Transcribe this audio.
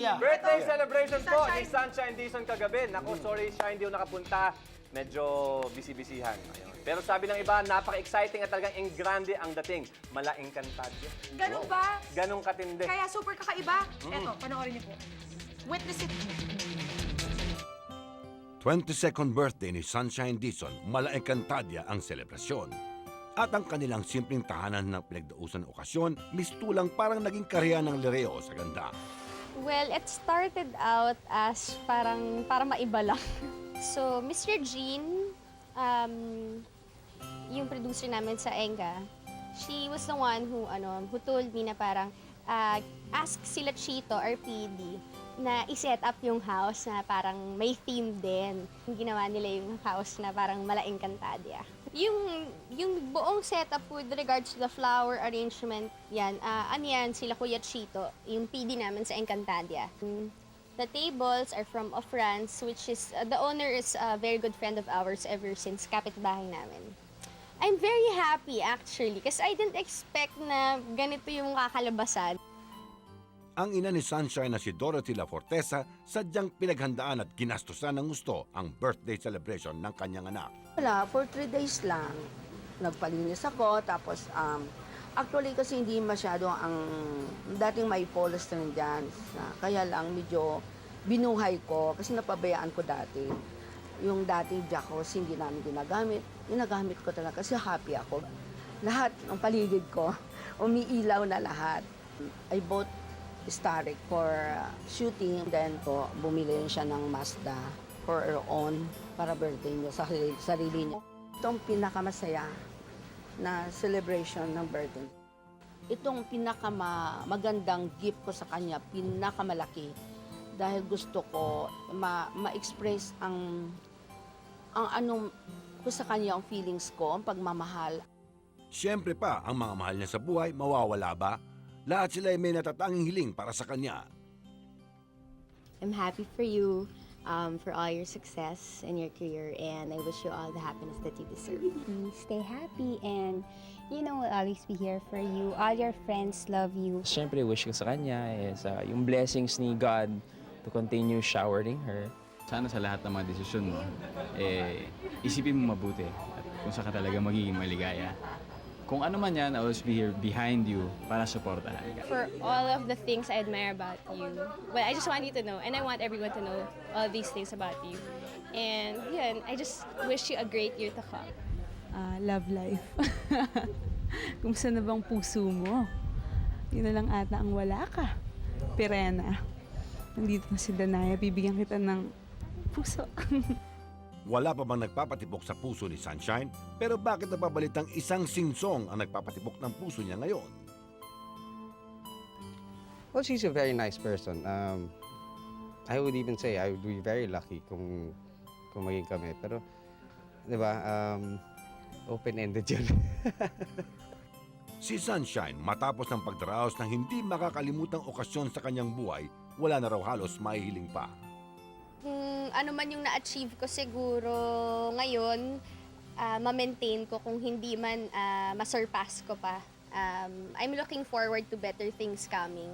Yeah. Birthday celebration po ni Sunshine Dizon kagabi. Naku, sorry siya, hindi ko nakapunta. Medyo busy-busyhan. Ayun. Pero sabi ng iba, napaka-exciting at talagang engrande ang dating. Mala Encantado. Ganun ba? Ganong katindi. Kaya super kakaiba. Eto, panoorin niyo po. Witness it. 22nd birthday ni Sunshine Dizon, Mala Encantadia ang selebrasyon. At ang kanilang simpleng tahanan ng pinagdausan na okasyon, mistulang parang naging karya ng Lereo sa ganda. Well, it started out as parang para maiba lang. So, Mr. Jean, yung producer namin sa Enga, she was the one who told me na parang ask sila Chito or PD na i-set up yung house na parang may theme din. Ginawa nila yung house na parang Mala Encantadia. Yung buong setup with regards to the flower arrangement, yan, sila Kuya Chito, yung PD namin sa Encantadia. The tables are from a France, which is, the owner is a very good friend of ours ever since kapitbahay namin. I'm very happy actually, kasi I didn't expect na ganito yung kakalabasan. Ang ina ni Sunshine na si Dorothy La Fortesa, sadyang pinaghandaan at ginastusan ng gusto ang birthday celebration ng kanyang anak. Wala, for 3 days lang. Nagpalinis ako, tapos actually kasi hindi masyado ang dating may polyester dyan. Kaya lang medyo binuhay ko kasi napabayaan ko dati. Yung dating jackos hindi namin ginagamit. Ginagamit ko talaga kasi happy ako. Lahat ng paligid ko, umiilaw na lahat. I bought Starrick for shooting. Then po, bumili rin siya ng Mazda for her own para birthday niya sa sarili niya. Itong pinakamasaya na celebration ng birthday. Itong pinakamagandang gift ko sa kanya, pinakamalaki. Dahil gusto ko ma-express ang anong ko sa kanya, ang feelings ko, ang pagmamahal. Siyempre pa, ang mga mahal niya sa buhay, mawawala ba? Lahat sila ay may natatanging hiling para sa kanya. I'm happy for you, for all your success in your career, and I wish you all the happiness that you deserve. Stay happy and, we'll always be here for you. All your friends love you. Siyempre, wish ko sa kanya is yung blessings ni God to continue showering her. Sana sa lahat ng mga desisyon mo, isipin mo mabuti at kung saan ka talaga magiging maligaya. Kung ano man yan, I will be here behind you para supportahan ka. For all of the things I admire about you, well, I just want you to know, and I want everyone to know all these things about you. And yun, I just wish you a great year to come. Love life. Kumusta na bang puso mo? Yun na lang ata ang wala ka. Pirena. Nandito na si Danaya, bibigyan kita ng puso. Wala pa bang nagpapatibok sa puso ni Sunshine? Pero bakit napabalitang isang singsong ang nagpapatibok ng puso niya ngayon? Well, she's a very nice person. I would even say I would be very lucky kung maging kami. Pero, di ba, open-ended yun. Si Sunshine, matapos ng pagdaraos ng hindi makakalimutang okasyon sa kanyang buhay, wala na raw halos mahihiling pa. Ano man yung na-achieve ko siguro ngayon, ma-maintain ko kung hindi man ma-surpass ko pa. I'm looking forward to better things coming.